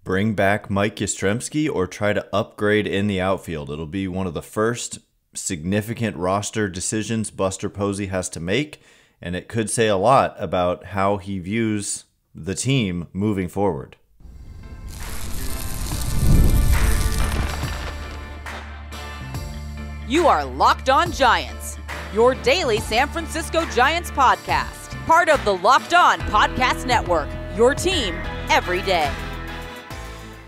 bring back Mike Yastremski or try to upgrade in the outfield. It'll be one of the first significant roster decisions Buster Posey has to make, and it could say a lot about how he views the team moving forward. You are Locked On Giants, your daily San Francisco Giants podcast. Part of the Locked On Podcast Network, your team every day.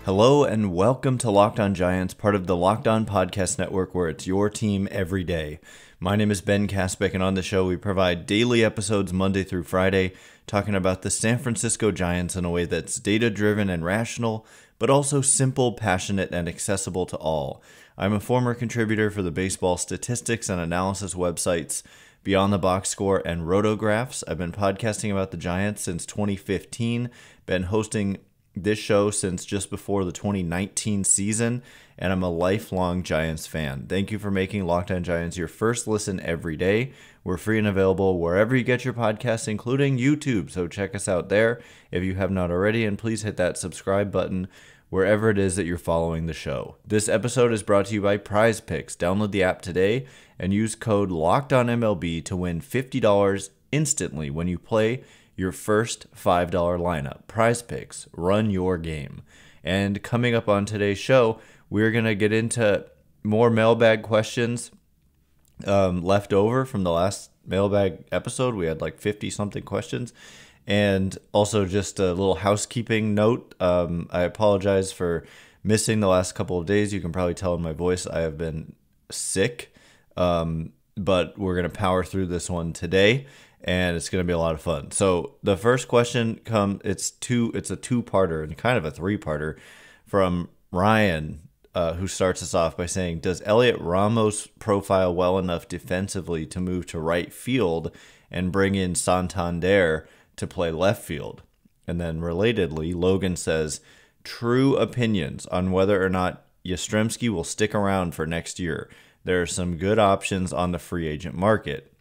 Hello and welcome to Locked On Giants, part of the Locked On Podcast Network, where it's your team every day. My name is Ben Kasbeck, and on the show we provide daily episodes Monday through Friday, talking about the San Francisco Giants in a way that's data-driven and rational, but also simple, passionate, and accessible to all. I'm a former contributor for the baseball statistics and analysis websites Beyond the Box Score and Rotographs. I've been podcasting about the Giants since 2015, been hosting this show since just before the 2019 season, and I'm a lifelong Giants fan. Thank you for making Locked On Giants your first listen every day. We're free and available wherever you get your podcasts, including YouTube, so check us out there if you have not already, and please hit that subscribe button wherever it is that you're following the show. This episode is brought to you by Prize Picks. Download the app today and use code LOCKEDONMLB to win $50 instantly when you play your first $5 lineup. Prize Picks, run your game. And coming up on today's show, we're going to get into more mailbag questions left over from the last mailbag episode. We had like 50-something questions. And also just a little housekeeping note. I apologize for missing the last couple of days. You can probably tell in my voice I have been sick. But we're going to power through this one today, and it's going to be a lot of fun. So the first question it's a two-parter and kind of a three-parter from Ryan, who starts us off by saying, does Elliot Ramos profile well enough defensively to move to right field and bring in Santander to play left field? And then relatedly, Logan says, true opinions on whether or not Yastremski will stick around for next year. There are some good options on the free agent market.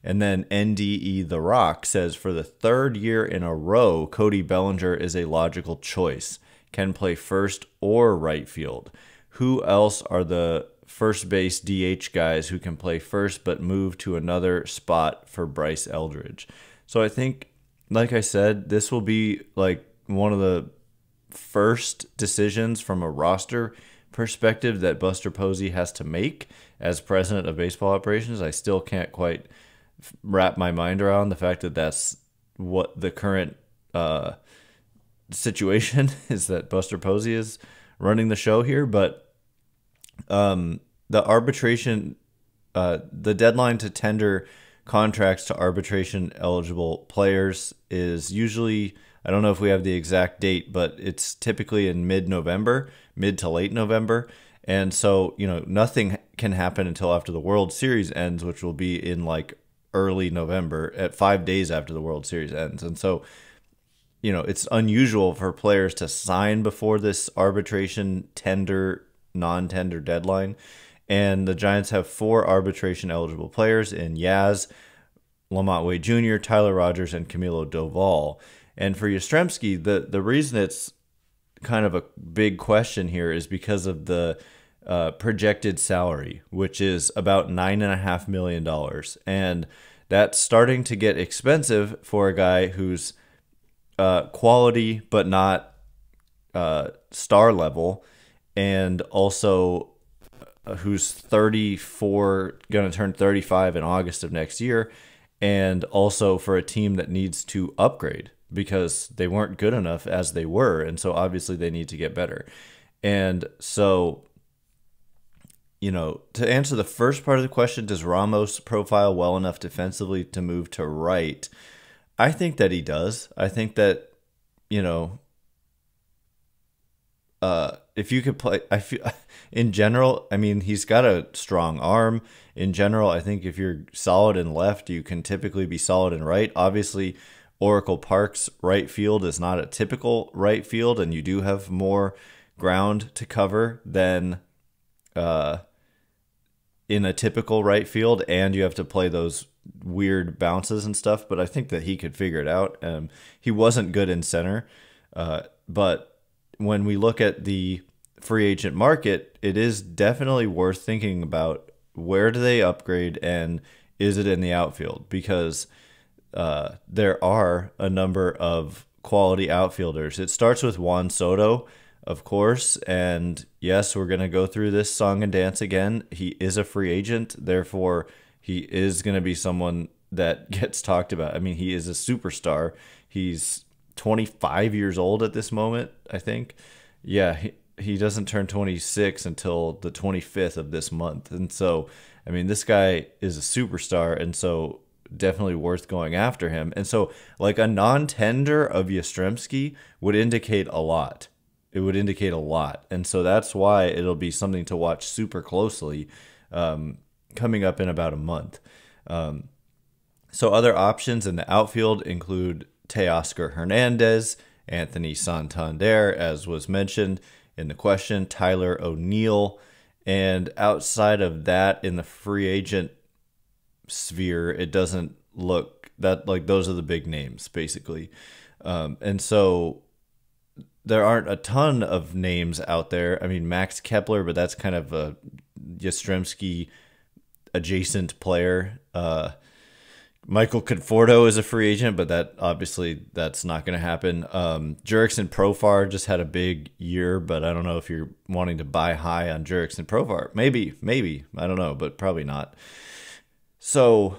And then NDE The Rock says, for the third year in a row, Cody Bellinger is a logical choice. Can play first or right field. Who else are the first base DH guys who can play first but move to another spot for Bryce Eldridge? So I think, like I said, this will be like one of the first decisions from a roster perspective that Buster Posey has to make as president of baseball operations. I still can't quite wrap my mind around the fact that that's what the current situation is, that Buster Posey is running the show here. But the arbitration, the deadline to tender contracts to arbitration eligible players is usually, I don't know if we have the exact date, but it's typically in mid to late November. And so, nothing can happen until after the World Series ends, which will be in like early November, at 5 days after the World Series ends. And so, it's unusual for players to sign before this arbitration non-tender deadline. And the Giants have 4 arbitration-eligible players in Yaz, LaMonte Wade Jr., Tyler Rogers, and Camilo Doval. And for Yastremski, the reason it's kind of a big question here is because of the projected salary, which is about $9.5 million. And that's starting to get expensive for a guy who's quality but not star level, and also who's 34, going to turn 35 in August of next year, and also for a team that needs to upgrade because they weren't good enough as they were, and so obviously they need to get better. And so, to answer the first part of the question, does Ramos profile well enough defensively to move to right? I think that he does. I think that, if you could play, I feel in general, I mean, he's got a strong arm. In general, I think if you're solid in left, you can typically be solid in right. Obviously, Oracle Park's right field is not a typical right field, and you do have more ground to cover than in a typical right field, and you have to play those weird bounces and stuff, but I think that he could figure it out. He wasn't good in center, but when we look at the free agent market, it is definitely worth thinking about where do they upgrade and is it in the outfield? Because there are a number of quality outfielders. It starts with Juan Soto, of course, and yes, we're going to go through this song and dance again. He is a free agent, therefore he is going to be someone that gets talked about. I mean, he is a superstar. He's 25 years old at this moment, I think. Yeah, he doesn't turn 26 until the 25th of this month. And so, I mean, this guy is a superstar, and so definitely worth going after him. And so, like, a non-tender of Yastremski would indicate a lot. It would indicate a lot. And so that's why it'll be something to watch super closely coming up in about a month. So other options in the outfield include Teoscar Hernandez, Anthony Santander, as was mentioned in the question, Tyler O'Neill, and outside of that, in the free agent sphere, it doesn't look that like those are the big names, basically. And so there aren't a ton of names out there. I mean, Max Kepler, but that's kind of a Yastremski adjacent player. Michael Conforto is a free agent, but that's not going to happen. Jurickson Profar just had a big year, but I don't know if you're wanting to buy high on Jurickson Profar. Maybe, I don't know, but probably not. So,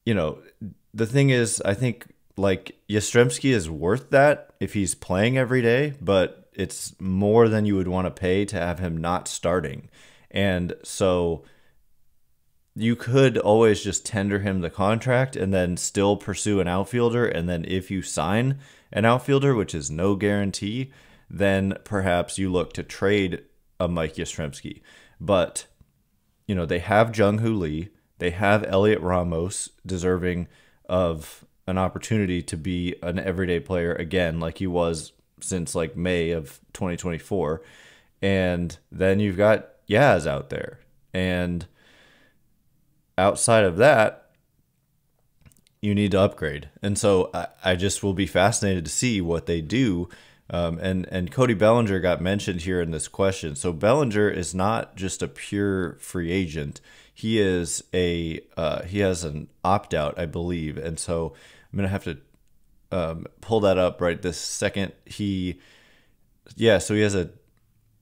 the thing is, I think like Yastremski is worth that if he's playing every day, but it's more than you would want to pay to have him not starting. And so you could always just tender him the contract and then still pursue an outfielder. And then if you sign an outfielder, which is no guarantee, then perhaps you look to trade a Mike Yastremski. But, they have Jung-Hoo Lee. They have Elliot Ramos, deserving of an opportunity to be an everyday player again, like he was since like May of 2024. And then you've got Yaz out there. And outside of that, you need to upgrade. And so I just will be fascinated to see what they do. And Cody Bellinger got mentioned here in this question. So Bellinger is not just a pure free agent. He is he has an opt-out, I believe. And so I'm going to have to pull that up right this second. So he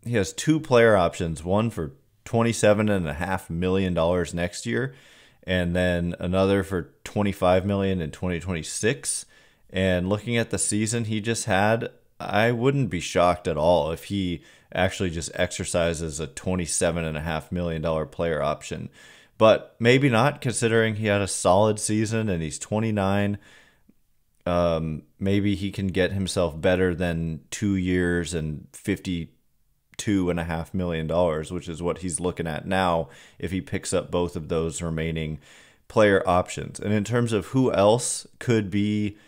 has two player options, one for $27.5 million next year, and then another for $25 million in 2026. And looking at the season he just had, I wouldn't be shocked at all if he actually just exercises a $27.5 million player option. But maybe not, considering he had a solid season and he's 29. Maybe he can get himself better than 2 years and $52.5 million, which is what he's looking at now if he picks up both of those remaining player options. And in terms of who else could be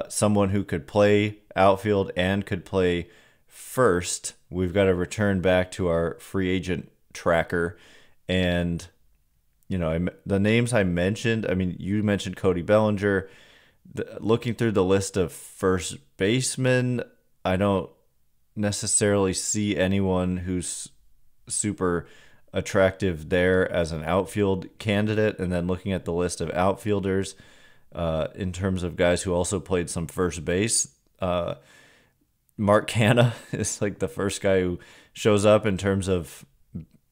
someone who could play outfield and could play first, we've got to return back to our free agent tracker. And, the names I mentioned, I mean, you mentioned Cody Bellinger. Looking through the list of first basemen, I don't necessarily see anyone who's super attractive there as an outfield candidate. And then looking at the list of outfielders, in terms of guys who also played some first base, Mark Canha is like the first guy who shows up in terms of,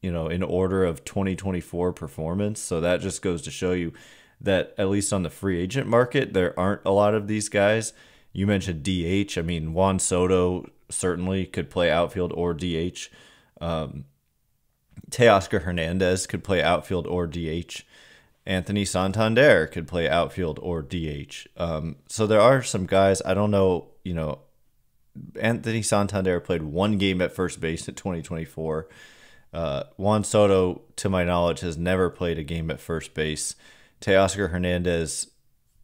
in order of 2024 performance. So that just goes to show you that at least on the free agent market, there aren't a lot of these guys. You mentioned DH. I mean, Juan Soto certainly could play outfield or DH. Teoscar Hernandez could play outfield or DH. Anthony Santander could play outfield or DH. So there are some guys, I don't know, Anthony Santander played one game at first base in 2024. Juan Soto, to my knowledge, has never played a game at first base. Teoscar Hernandez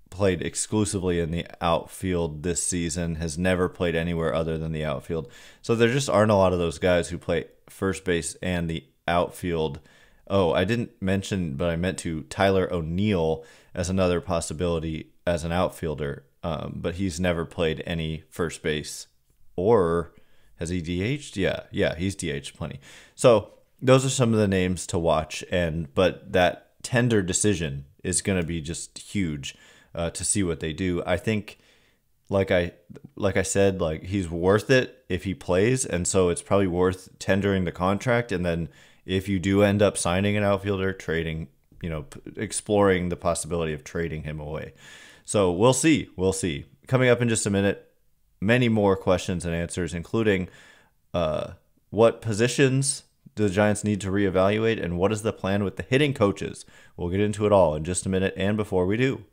played exclusively in the outfield this season, has never played anywhere other than the outfield. So there just aren't a lot of those guys who play first base and the outfield. Oh, I didn't mention, but I meant to, Tyler O'Neill as another possibility as an outfielder, but he's never played any first base or has he DH'd? Yeah, he's DH'd plenty. So those are some of the names to watch, but that tender decision is going to be just huge to see what they do. I think, like I said, like he's worth it if he plays, and so it's probably worth tendering the contract. And then if you do end up signing an outfielder, trading, exploring the possibility of trading him away. So we'll see. Coming up in just a minute, many more questions and answers, including what positions do the Giants need to reevaluate, and what is the plan with the hitting coaches? We'll get into it all in just a minute, and before we do,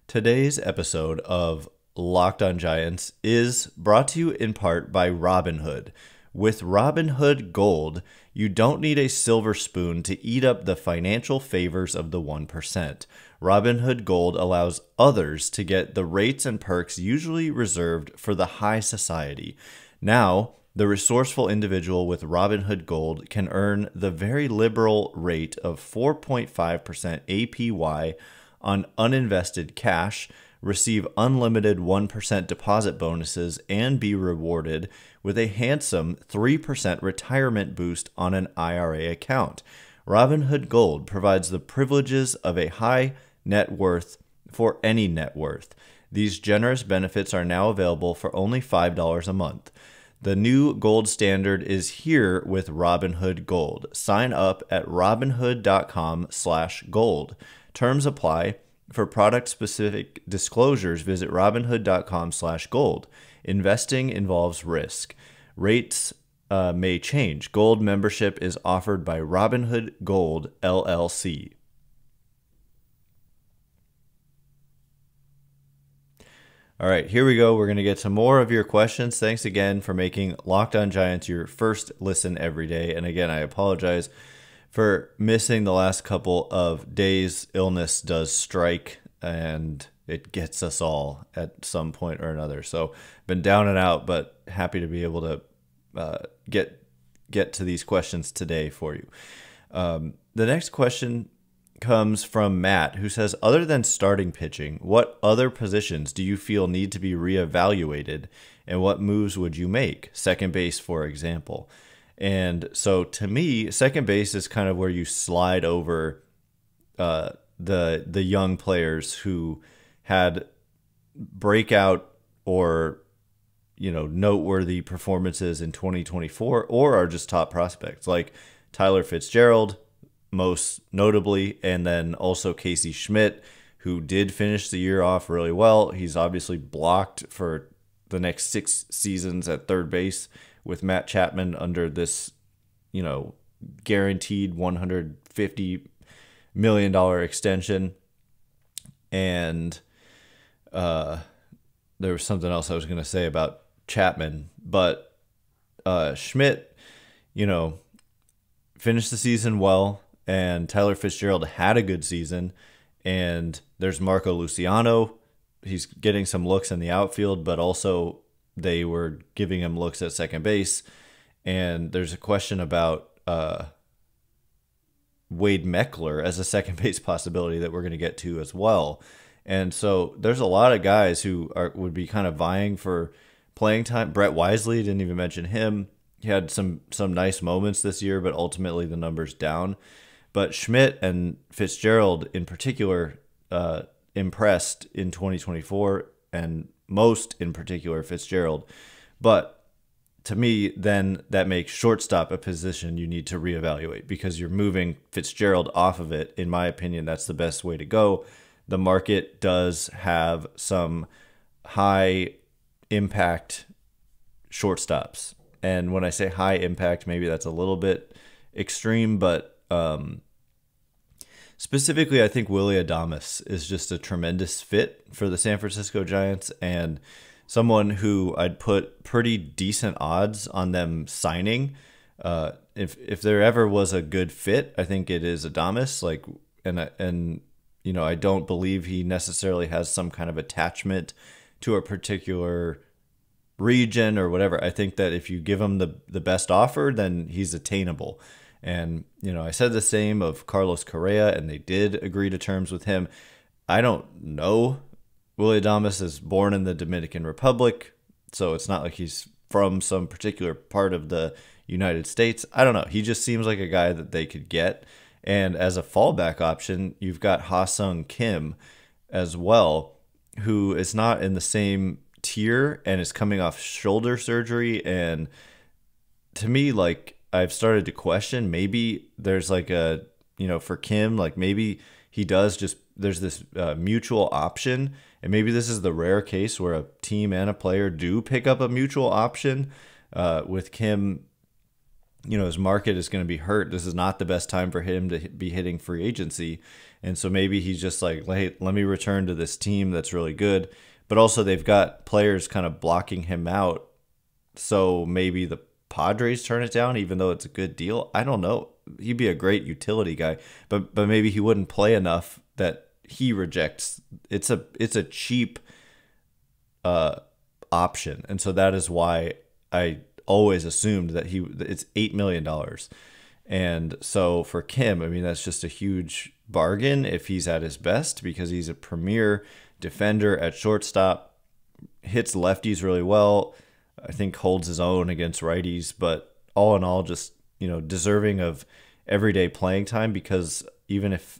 today's episode of Locked on Giants is brought to you in part by Robinhood. With Robinhood Gold, you don't need a silver spoon to eat up the financial favors of the 1%. Robinhood Gold allows others to get the rates and perks usually reserved for the high society. Now, the resourceful individual with Robinhood Gold can earn the very liberal rate of 4.5% APY on uninvested cash, receive unlimited 1% deposit bonuses, and be rewarded with a handsome 3% retirement boost on an IRA account. Robinhood Gold provides the privileges of a high net worth for any net worth. These generous benefits are now available for only $5 a month. The new gold standard is here with Robinhood Gold. Sign up at robinhood.com/gold. Terms apply. For product-specific disclosures, visit robinhood.com/gold. Investing involves risk. Rates may change. Gold membership is offered by Robinhood Gold, LLC. All right, here we go. We're going to get some more of your questions. Thanks again for making Locked on Giants your first listen every day. And again, I apologize for missing the last couple of days. Illness does strike, and it gets us all at some point or another. So been down and out, but happy to be able to get to these questions today for you. The next question comes from Matt, who says, other than starting pitching, what other positions do you feel need to be reevaluated, and what moves would you make? Second base, for example. And so to me, second base is kind of where you slide over the young players who had breakout or noteworthy performances in 2024, or are just top prospects, like Tyler Fitzgerald, most notably, and then also Casey Schmidt, who did finish the year off really well. He's obviously blocked for the next 6 seasons at third base with Matt Chapman under this, guaranteed $150 million extension. And there was something else I was going to say about Chapman, but Schmidt, finished the season well, and Tyler Fitzgerald had a good season. And there's Marco Luciano. He's getting some looks in the outfield, but also they were giving him looks at second base. And there's a question about Wade Meckler as a second base possibility that we're going to get to as well. And so there's a lot of guys who would be kind of vying for playing time. Brett Wisely, didn't even mention him. He had some nice moments this year, but ultimately the numbers down. But Schmidt and Fitzgerald in particular impressed in 2024, and most in particular Fitzgerald. But to me, then that makes shortstop a position you need to reevaluate, because you're moving Fitzgerald off of it. In my opinion, that's the best way to go. The market does have some high impact shortstops. And when I say high impact, maybe that's a little bit extreme, but specifically, I think Willy Adames is just a tremendous fit for the San Francisco Giants, and someone who I'd put pretty decent odds on them signing. If there ever was a good fit, I think it is Adames. I don't believe he necessarily has some kind of attachment to a particular region or whatever. I think that if you give him the best offer, then he's attainable. And, I said the same of Carlos Correa, and they did agree to terms with him. I don't know Willy Adames is born in the Dominican Republic, so it's not like he's from some particular part of the United States. I don't know. He just seems like a guy that they could get. And as a fallback option, you've got Ha-Sung Kim as well, who is not in the same tier and is coming off shoulder surgery. And to me, like, I've started to question, maybe there's like a, for Kim, like maybe he does just, there's this mutual option. And maybe this is the rare case where a team and a player do pick up a mutual option. With Kim, his market is going to be hurt. This is not the best time for him to be hitting free agency. And so maybe he's just like, hey, let me return to this team that's really good. But also they've got players kind of blocking him out. So maybe the Padres turn it down, even though it's a good deal. I don't know. He'd be a great utility guy, but maybe he wouldn't play enough that he rejects. It's a cheap option. And so that is why I always assumed that it's $8 million. And so for Kim, I mean, that's just a huge bargain if he's at his best, because he's a premier defender at shortstop, hits lefties really well, I think holds his own against righties, but all in all, just, deserving of everyday playing time, because even if,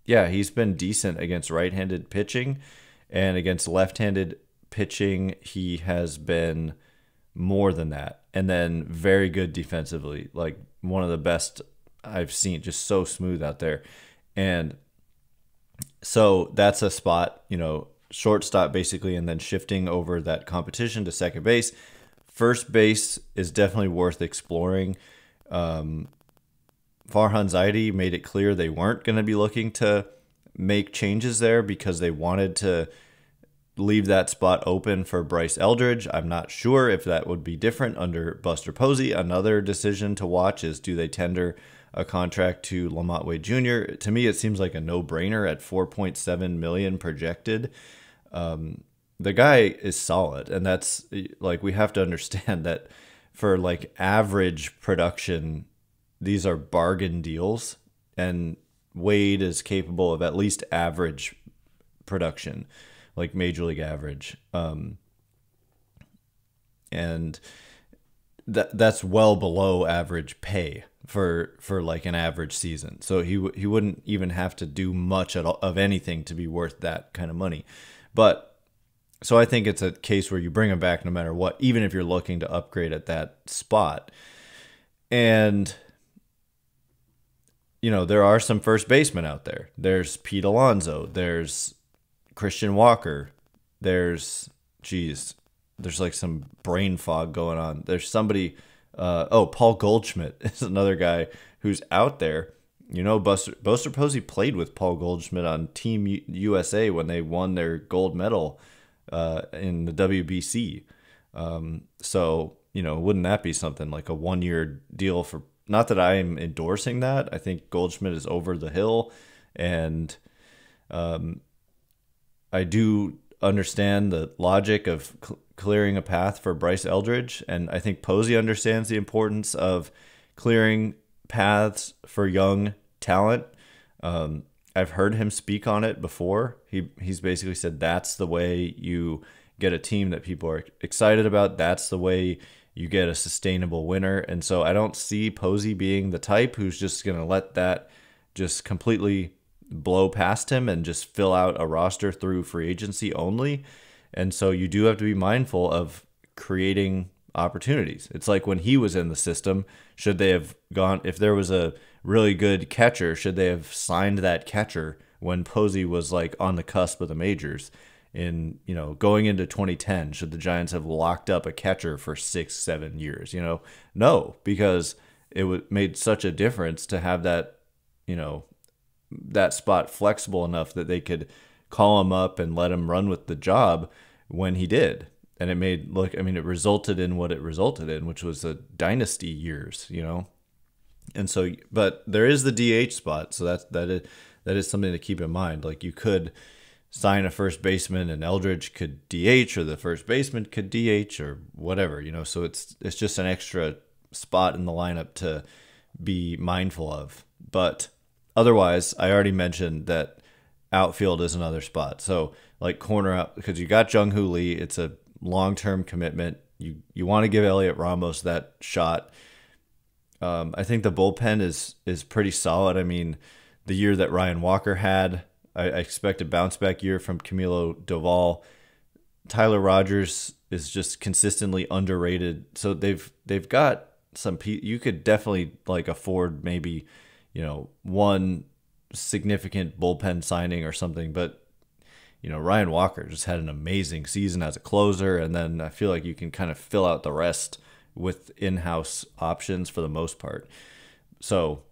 he's been decent against right-handed pitching, and against left-handed pitching, he has been more than that. And then very good defensively, like one of the best I've seen, just so smooth out there. And so that's a spot, shortstop basically, and then shifting over that competition to second base. First base is definitely worth exploring. Farhan Zaidi made it clear they weren't going to be looking to make changes there because they wanted to leave that spot open for Bryce Eldridge. I'm not sure if that would be different under Buster Posey. Another decision to watch is, do they tender a contract to LaMonte Wade Jr.? To me, it seems like a no-brainer at $4.7 million projected. The guy is solid, and that's like, we have to understand that for like average production, these are bargain deals, and Wade is capable of at least average production, like major league average. And that's well below average pay for like an average season. So he wouldn't even have to do much of anything to be worth that kind of money. But so I think it's a case where you bring him back no matter what, even if you're looking to upgrade at that spot. And there are some first basemen out there. There's Pete Alonso. There's Christian Walker. There's like some brain fog going on. There's somebody, Paul Goldschmidt is another guy who's out there. Buster Posey played with Paul Goldschmidt on Team USA when they won their gold medal in the WBC. So, wouldn't that be something like a 1-year deal for, not that I am endorsing that. I think Goldschmidt is over the hill, and I do understand the logic of clearing a path for Bryce Eldridge, and I think Posey understands the importance of clearing paths for young talent. I've heard him speak on it before. He's basically said that's the way you get a team that people are excited about. That's the way you get a sustainable winner. And so I don't see Posey being the type who's just going to let that just completely blow past him and just fill out a roster through free agency only. And so you do have to be mindful of creating opportunities. It's like when he was in the system, should they have gone, if there was a really good catcher, should they have signed that catcher when Posey was like on the cusp of the majors in, going into 2010? Should the Giants have locked up a catcher for 6-7 years? No, because it made such a difference to have that, that spot flexible enough that they could call him up and let him run with the job when he did. And it resulted in what it resulted in, which was a dynasty years, And so, but there is the DH spot, so that is something to keep in mind. Like, you could sign a first baseman and Eldridge could DH, or the first baseman could DH, or whatever, So it's just an extra spot in the lineup to be mindful of. But otherwise, I already mentioned that outfield is another spot. So like corner out, because you got Jung-Hoo Lee. It's a long-term commitment. You want to give Elliot Ramos that shot. I think the bullpen is pretty solid. I mean, the year that Ryan Walker had, I expect a bounce back year from Camilo Doval. Tyler Rogers is just consistently underrated. So they've got some, you could definitely like afford maybe, one significant bullpen signing or something. But, Ryan Walker just had an amazing season as a closer. And then I feel like you can kind of fill out the rest with in-house options for the most part. So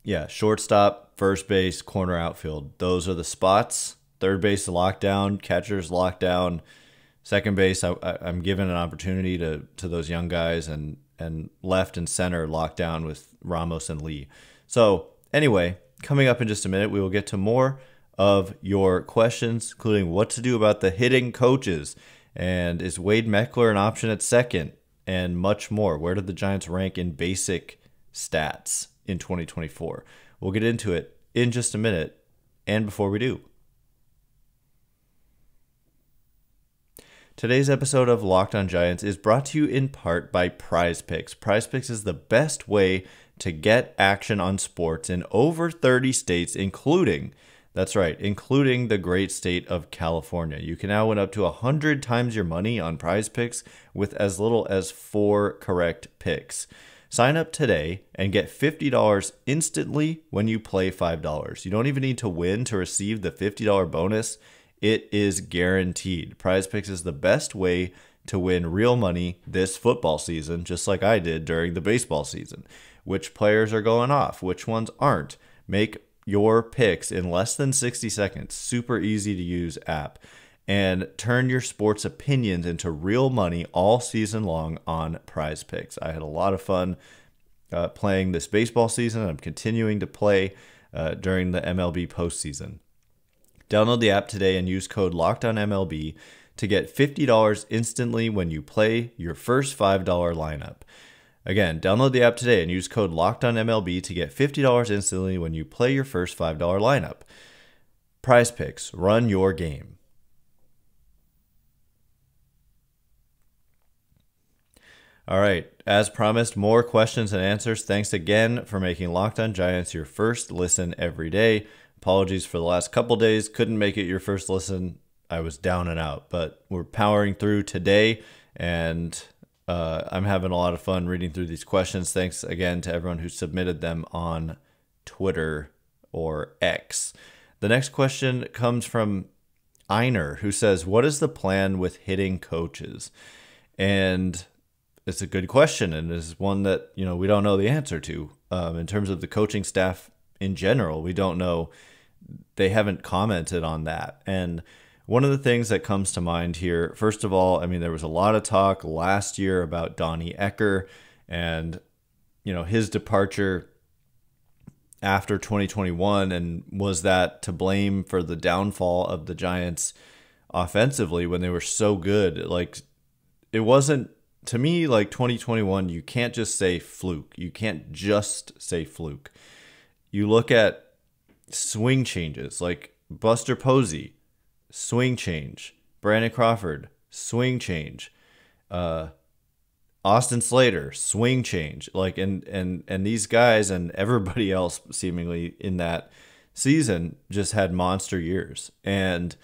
yeah, shortstop, first base, corner, outfield. Those are the spots. Third base locked down, catcher's locked down. Second base, I'm given an opportunity to those young guys, and left and center locked down with Ramos and Lee. So anyway, coming up in just a minute, we will get to more of your questions, including what to do about the hitting coaches, and is Wade Meckler an option at second, and much more. Where did the Giants rank in basic stats in 2024? We'll get into it in just a minute. And before we do, today's episode of Locked On Giants is brought to you in part by Prize Picks. Prize Picks is the best way to get action on sports in over 30 states, including the great state of California. You can now win up to 100 times your money on Prize Picks with as little as 4 correct picks. Sign up today and get $50 instantly when you play $5. You don't even need to win to receive the $50 bonus. It is guaranteed. Prize Picks is the best way to win real money this football season, just like I did during the baseball season. Which players are going off? Which ones aren't? Make your picks in less than 60 seconds. Super easy to use app. And turn your sports opinions into real money all season long on Prize Picks. I had a lot of fun playing this baseball season. I'm continuing to play during the MLB postseason. Download the app today and use code LOCKEDONMLB to get $50 instantly when you play your first $5 lineup. Again, download the app today and use code LOCKEDONMLB to get $50 instantly when you play your first $5 lineup. Prize Picks, run your game. All right, as promised, more questions and answers. Thanks again for making Locked On Giants your first listen every day. Apologies for the last couple days. Couldn't make it your first listen. I was down and out, but we're powering through today, and I'm having a lot of fun reading through these questions. Thanks again to everyone who submitted them on Twitter or X. The next question comes from Einer, who says, what is the plan with hitting coaches? And it's a good question, and is one that, we don't know the answer to. In terms of the coaching staff in general, we don't know. They haven't commented on that. And one of the things that comes to mind here, first of all, there was a lot of talk last year about Donnie Ecker and, his departure after 2021. And was that to blame for the downfall of the Giants offensively when they were so good? Like, it wasn't, to me, like 2021, you can't just say fluke. You can't just say fluke. You look at swing changes like Buster Posey, swing change. Brandon Crawford, swing change. Austin Slater, swing change. Like, and these guys and everybody else seemingly in that season just had monster years. And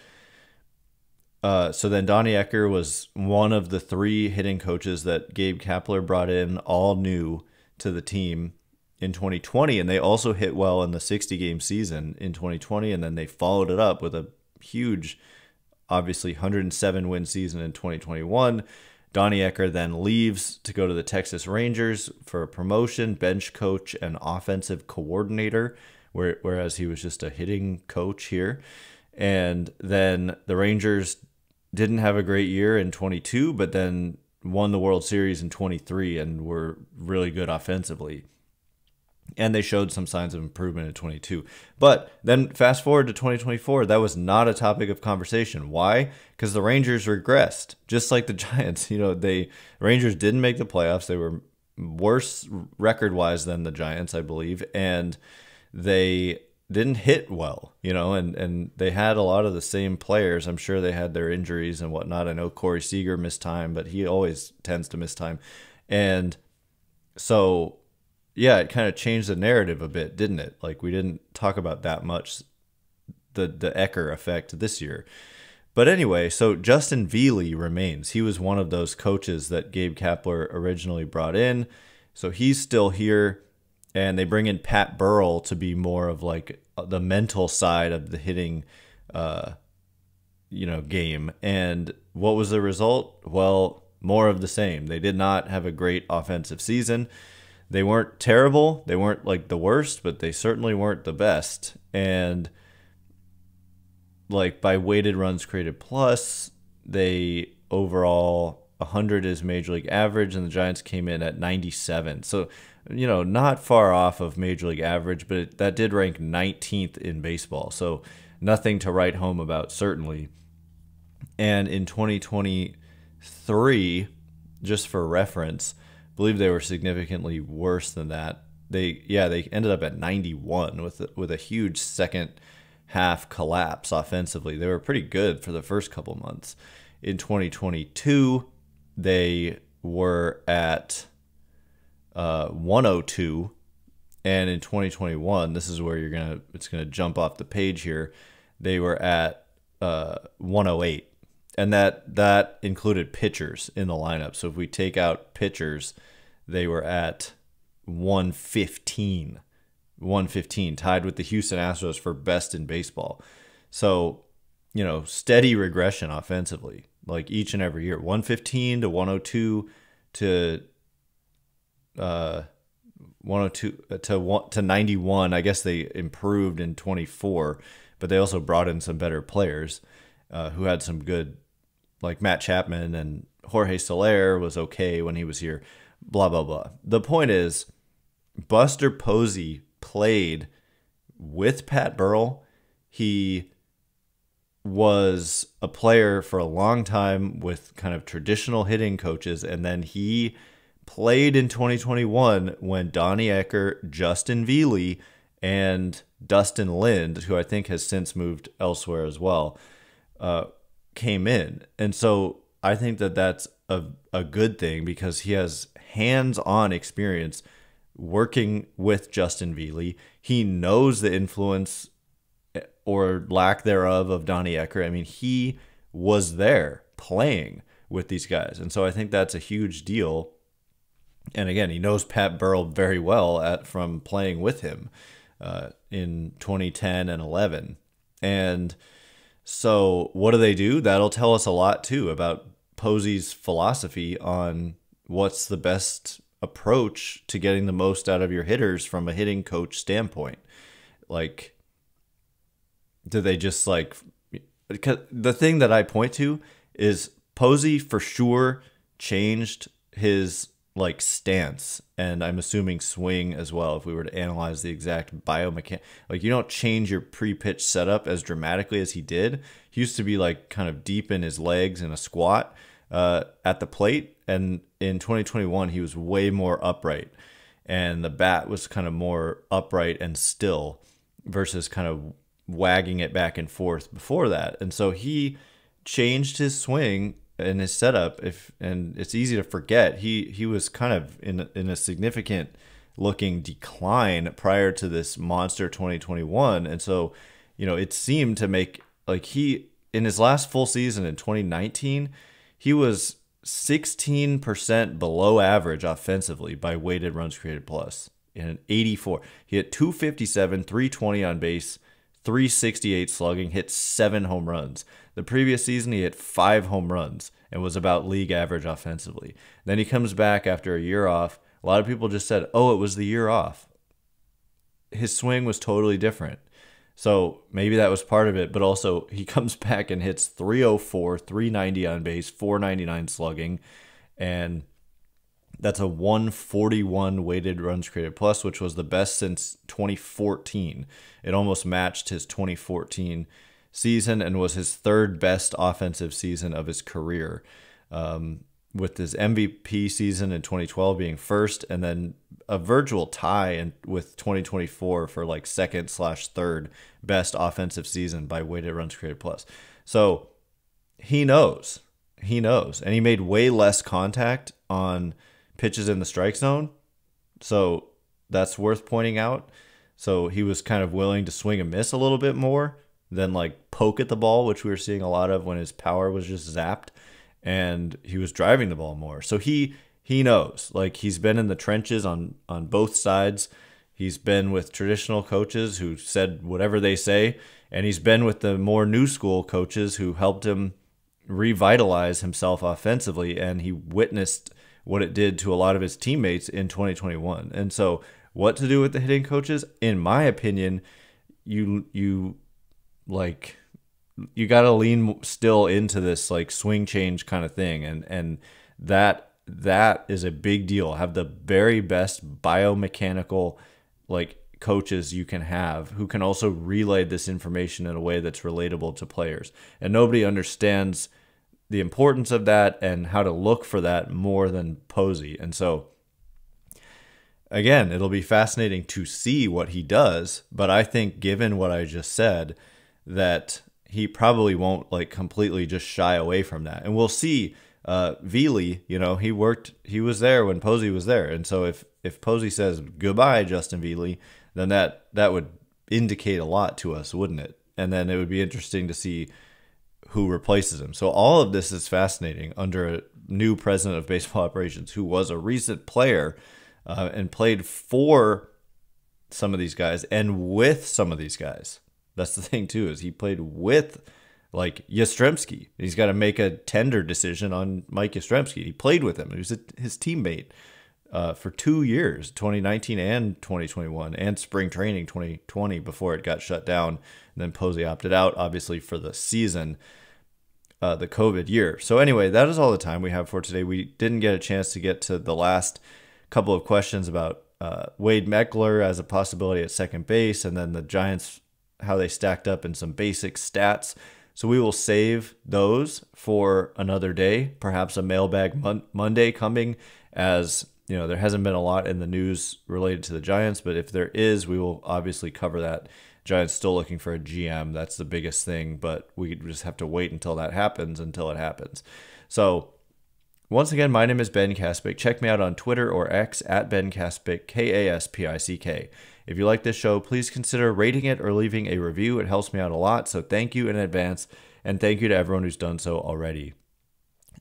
so then Donnie Ecker was one of the 3 hitting coaches that Gabe Kapler brought in, all new to the team in 2020. And they also hit well in the 60-game season in 2020. And then they followed it up with a huge, obviously 107-win season in 2021. Donnie Ecker then leaves to go to the Texas Rangers for a promotion, bench coach and offensive coordinator, whereas he was just a hitting coach here. And then the Rangers didn't have a great year in 22, but then won the World Series in 23 and were really good offensively. And they showed some signs of improvement in 22. But then fast forward to 2024, that was not a topic of conversation. Why? Because the Rangers regressed, just like the Giants. The Rangers didn't make the playoffs. They were worse record-wise than the Giants, I believe. And they didn't hit well, and they had a lot of the same players. I'm sure they had their injuries and whatnot. I know Corey Seager missed time, but he always tends to miss time. And so, yeah, it kind of changed the narrative a bit, didn't it? Like, we didn't talk about that much, the Ecker effect this year. But anyway, so Justin Veely remains. He was one of those coaches that Gabe Kapler originally brought in. So he's still here. And they bring in Pat Burrell to be more of like the mental side of the hitting, game. And what was the result? Well, more of the same. They did not have a great offensive season. They weren't terrible. They weren't like the worst, but they certainly weren't the best. And like by weighted runs created plus, they overall 100 is major league average, and the Giants came in at 97. So, not far off of major league average, but that did rank 19th in baseball. So nothing to write home about, certainly. And in 2023, just for reference, I believe they were significantly worse than that. They ended up at 91 with a huge second half collapse offensively. They were pretty good for the first couple months. In 2022, they were at 102, and in 2021, this is where it's gonna jump off the page here. They were at 108, and that included pitchers in the lineup. So if we take out pitchers, they were at 115, tied with the Houston Astros for best in baseball. So, steady regression offensively, like each and every year. 115 to 102 to 102 to 91. I guess they improved in 24, but they also brought in some better players who had some good, like Matt Chapman, and Jorge Soler was okay when he was here, blah, blah, blah. The point is, Buster Posey played with Pat Burrell. He was a player for a long time with kind of traditional hitting coaches, and then he played in 2021 when Donnie Ecker, Justin Veely, and Dustin Lind, who I think has since moved elsewhere as well, came in. And so I think that that's a good thing, because he has hands-on experience working with Justin Veely. He knows the influence or lack thereof of Donnie Ecker. I mean, he was there playing with these guys. And so I think that's a huge deal. And again, he knows Pat Burrell very well from playing with him in 2010 and 11. And so what do? That'll tell us a lot, too, about Posey's philosophy on what's the best approach to getting the most out of your hitters from a hitting coach standpoint. Like, do they just because the thing that I point to is Posey for sure changed his stance, and I'm assuming swing as well, if we were to analyze the exact biomechanics. You don't change your pre-pitch setup as dramatically as he did. He used to be kind of deep in his legs in a squat at the plate, and in 2021 he was way more upright, and the bat was kind of more upright and still versus kind of wagging it back and forth before that. And so he changed his swing and his setup, and it's easy to forget, he was kind of in a significant looking decline prior to this monster 2021. And so, it seemed to make, he, in his last full season in 2019, he was 16% below average offensively by weighted runs created plus in an 84. He hit 257, 320 on base, 368 slugging, hit 7 home runs. The previous season, he hit 5 home runs and was about league average offensively. Then he comes back after a year off. A lot of people just said, oh, it was the year off. His swing was totally different. So maybe that was part of it, but also he comes back and hits 304, 390 on base, 499 slugging, and that's a 141 weighted runs created plus, which was the best since 2014. It almost matched his 2014 season and was his third best offensive season of his career. with his MVP season in 2012 being first, and then a virtual tie with 2024 for like second/third best offensive season by weighted runs created plus. So he knows, and he made way less contact on pitches in the strike zone. So that's worth pointing out. So he was kind of willing to swing and miss a little bit more than like poke at the ball, which we were seeing a lot of when his power was just zapped, and he was driving the ball more. So he knows, like, he's been in the trenches on both sides. He's been with traditional coaches who said whatever they say, and he's been with the more new school coaches who helped him revitalize himself offensively, and he witnessed what it did to a lot of his teammates in 2021. And so what to do with the hitting coaches? In my opinion, you got to lean still into this like swing change kind of thing. And that is a big deal. Have the very best biomechanical like coaches you can have, who can also relay this information in a way that's relatable to players. And nobody understands the importance of that and how to look for that more than Posey. And so, again, it'll be fascinating to see what he does, but I think given what I just said, that he probably won't like completely just shy away from that. And we'll see. Willy, he was there when Posey was there. And so if Posey says goodbye, Justin Willy, then that would indicate a lot to us, wouldn't it? And then it would be interesting to see who replaces him. So all of this is fascinating under a new president of baseball operations who was a recent player and played for some of these guys and with some of these guys. That's the thing too, is he played with like Yastremski. He's got to make a tender decision on Mike Yastremski. He played with him. He was his teammate for 2 years, 2019 and 2021, and spring training 2020 before it got shut down. And then Posey opted out, obviously, for the season, the COVID year. So anyway, that is all the time we have for today. We didn't get a chance to get to the last couple of questions about Wade Meckler as a possibility at second base, and then the Giants, how they stacked up in some basic stats. So we will save those for another day, perhaps a mailbag Monday coming, as there hasn't been a lot in the news related to the Giants, but if there is, we will obviously cover that. Giants still looking for a GM. That's the biggest thing, but we just have to wait until it happens. So once again, my name is Ben Kaspick. Check me out on Twitter or X at Ben Kaspick, Kaspick. If you like this show, please consider rating it or leaving a review. It helps me out a lot, so thank you in advance, and thank you to everyone who's done so already.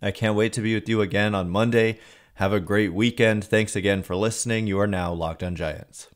I can't wait to be with you again on Monday. Have a great weekend. Thanks again for listening. You are now Locked On Giants.